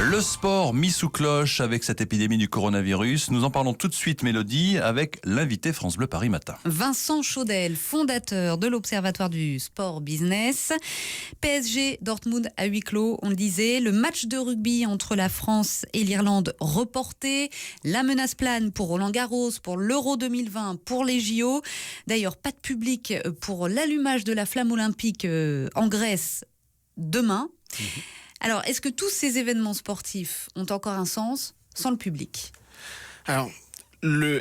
Le sport mis sous cloche avec cette épidémie du coronavirus. Nous en parlons tout de suite, Mélodie, avec l'invité France Bleu Paris Matin. Vincent Chaudel, fondateur de l'Observatoire du sport business. PSG Dortmund à huis clos, on le disait. Le match de rugby entre la France et l'Irlande reporté. La menace plane pour Roland Garros, pour l'Euro 2020, pour les JO. D'ailleurs, pas de public pour l'allumage de la flamme olympique en Grèce demain. Alors, est-ce que tous ces événements sportifs ont encore un sens sans le public ? Alors,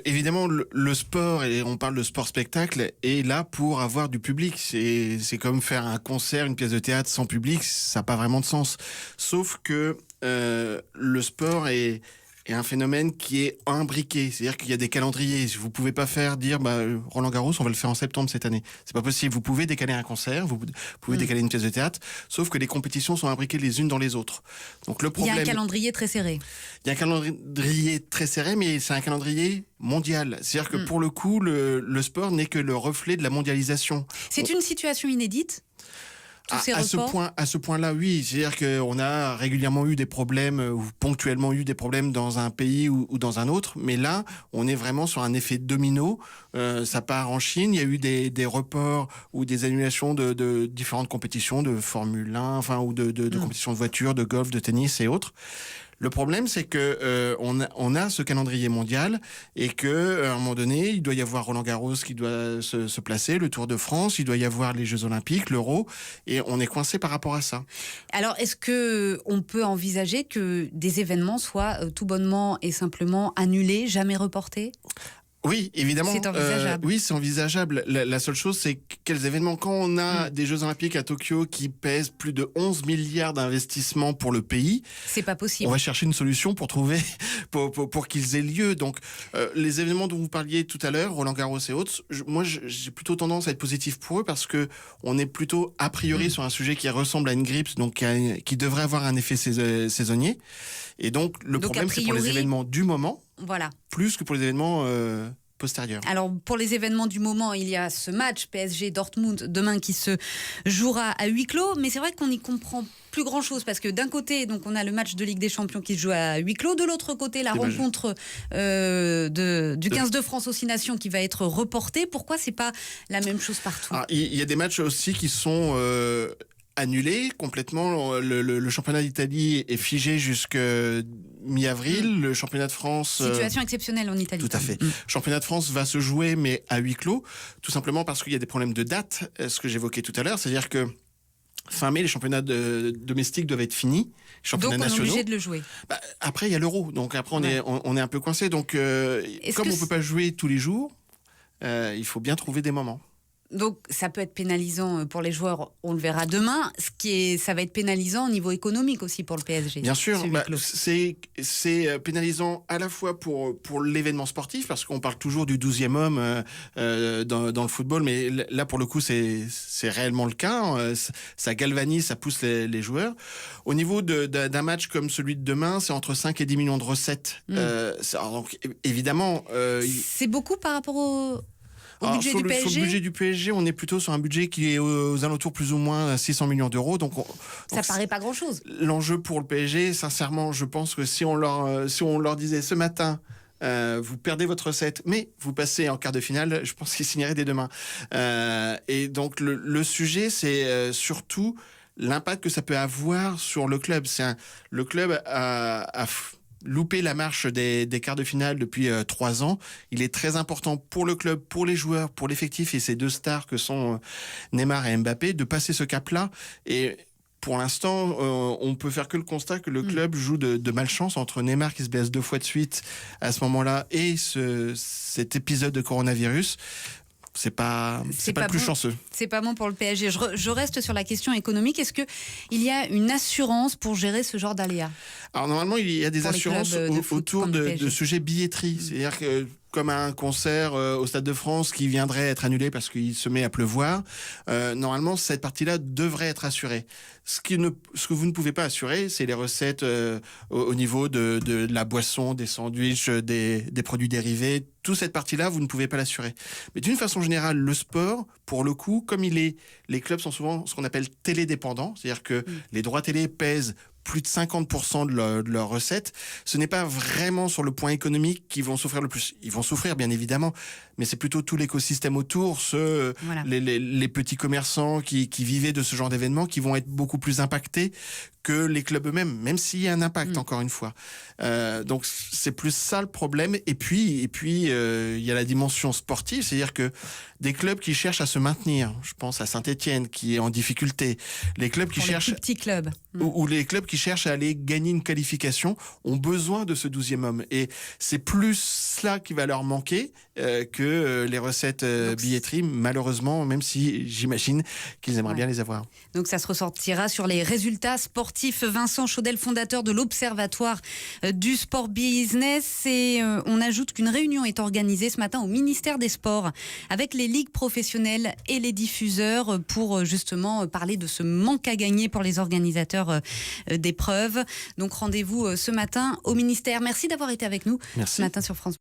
évidemment, le sport, et on parle de sport-spectacle, est là pour avoir du public. C'est comme faire un concert, une pièce de théâtre sans public, ça n'a pas vraiment de sens. Sauf que le sport est un phénomène qui est imbriqué, c'est-à-dire qu'il y a des calendriers. Vous pouvez pas dire Roland Garros, on va le faire en septembre cette année. C'est pas possible. Vous pouvez décaler un concert, vous pouvez décaler une pièce de théâtre, sauf que les compétitions sont imbriquées les unes dans les autres. Donc le problème, il y a un calendrier très serré. Il y a un calendrier très serré, mais c'est un calendrier mondial. C'est-à-dire que pour le coup, le sport n'est que le reflet de la mondialisation. C'est une situation inédite. À ce point-là, oui. C'est-à-dire qu'on a régulièrement eu des problèmes, ou ponctuellement eu des problèmes dans un pays ou dans un autre. Mais là, on est vraiment sur un effet domino. Ça part en Chine. Il y a eu des reports ou des annulations de différentes compétitions, de Formule 1, ou de compétitions de voitures, de golf, de tennis et autres. Le problème, c'est que on a ce calendrier mondial et que à un moment donné, il doit y avoir Roland Garros qui doit se placer, le Tour de France, il doit y avoir les Jeux Olympiques, l'Euro, et on est coincé par rapport à ça. Alors, est-ce que on peut envisager que des événements soient tout bonnement et simplement annulés, jamais reportés ? Oui, évidemment. C'est envisageable. Oui, c'est envisageable. La seule chose, c'est quels événements. Quand on a des Jeux Olympiques à Tokyo qui pèsent plus de 11 milliards d'investissements pour le pays, c'est pas possible. On va chercher une solution pour trouver, pour qu'ils aient lieu. Donc, les événements dont vous parliez tout à l'heure, Roland Garros et autres, moi, j'ai plutôt tendance à être positif pour eux parce que on est plutôt a priori sur un sujet qui ressemble à une grippe, donc qui devrait avoir un effet saisonnier. Et donc, le problème, c'est pour les événements du moment. Voilà. Plus que pour les événements postérieurs. Alors, pour les événements du moment, il y a ce match PSG-Dortmund demain qui se jouera à huis clos, mais c'est vrai qu'on n'y comprend plus grand-chose parce que d'un côté, donc on a le match de Ligue des Champions qui se joue à huis clos, de l'autre côté, la rencontre du 15 de France aux 6 Nations qui va être reportée. Pourquoi c'est pas la même chose partout ? Il y a des matchs aussi qui sont annulé complètement. Le championnat d'Italie est figé jusqu'à mi-avril. Le championnat de France... Situation exceptionnelle en Italie. Tout à fait. Le championnat de France va se jouer, mais à huis clos, tout simplement parce qu'il y a des problèmes de date, ce que j'évoquais tout à l'heure. C'est-à-dire que fin mai, les championnats domestiques doivent être finis. Donc on est obligé de le jouer. Après, il y a l'Euro. Donc après, on est un peu coincé. Donc comme on ne peut pas jouer tous les jours, il faut bien trouver des moments. Donc ça peut être pénalisant pour les joueurs, on le verra demain. Ça va être pénalisant au niveau économique aussi pour le PSG. Bien sûr, c'est pénalisant à la fois pour l'événement sportif, parce qu'on parle toujours du 12e homme dans le football, mais là pour le coup c'est réellement le cas. Ça galvanise, ça pousse les joueurs. Au niveau d'un match comme celui de demain, c'est entre 5 et 10 millions de recettes. Donc évidemment... c'est beaucoup par rapport au budget du PSG. Sur le budget du PSG, on est plutôt sur un budget qui est aux alentours plus ou moins 600 millions d'euros. Donc ça paraît pas grand-chose. L'enjeu pour le PSG, sincèrement, je pense que si on leur disait ce matin, vous perdez votre recette, mais vous passez en quart de finale, je pense qu'ils signeraient dès demain. Et donc le sujet, c'est surtout l'impact que ça peut avoir sur le club. Le club a loupé la marche des quarts de finale depuis 3 ans. Il est très important pour le club, pour les joueurs, pour l'effectif et ces deux stars que sont Neymar et Mbappé de passer ce cap-là. Et pour l'instant, on peut faire que le constat que le club joue de malchance entre Neymar qui se blesse 2 fois de suite à ce moment-là et cet épisode de coronavirus. C'est pas le plus chanceux. C'est pas bon pour le PSG. Je reste sur la question économique. Est-ce qu'il y a une assurance pour gérer ce genre d'aléas ? Alors normalement, il y a des assurances autour de sujets billetterie. C'est-à-dire que comme un concert au Stade de France qui viendrait être annulé parce qu'il se met à pleuvoir, normalement cette partie-là devrait être assurée. Ce que vous ne pouvez pas assurer, c'est les recettes au niveau de la boisson, des sandwichs, des produits dérivés. Toute cette partie-là, vous ne pouvez pas l'assurer. Mais d'une façon générale, le sport, pour le coup, comme les clubs sont souvent ce qu'on appelle télédépendants, c'est-à-dire que les droits télé pèsent plus de 50% de leurs recettes. Ce n'est pas vraiment sur le point économique qu'ils vont souffrir le plus. Ils vont souffrir, bien évidemment, mais c'est plutôt tout l'écosystème autour, Voilà. les petits commerçants qui vivaient de ce genre d'événements, qui vont être beaucoup plus impactés que les clubs eux-mêmes, même s'il y a un impact, encore une fois. Donc, c'est plus ça le problème. Et puis, il y a la dimension sportive, c'est-à-dire que des clubs qui cherchent à se maintenir, je pense à Saint-Étienne qui est en difficulté, les clubs qui Pour cherchent... les plus petits clubs. Ou les clubs qui cherchent à aller gagner une qualification ont besoin de ce 12e homme. Et c'est plus cela qui va leur manquer que les recettes billetterie, malheureusement, même si j'imagine qu'ils aimeraient bien les avoir. Donc ça se ressortira sur les résultats sportifs. Vincent Chaudel, fondateur de l'Observatoire du Sport Business. Et on ajoute qu'une réunion est organisée ce matin au ministère des Sports avec les ligues professionnelles et les diffuseurs pour justement parler de ce manque à gagner pour les organisateurs d'épreuves. Donc rendez-vous ce matin au ministère. Merci d'avoir été avec nous ce matin sur France.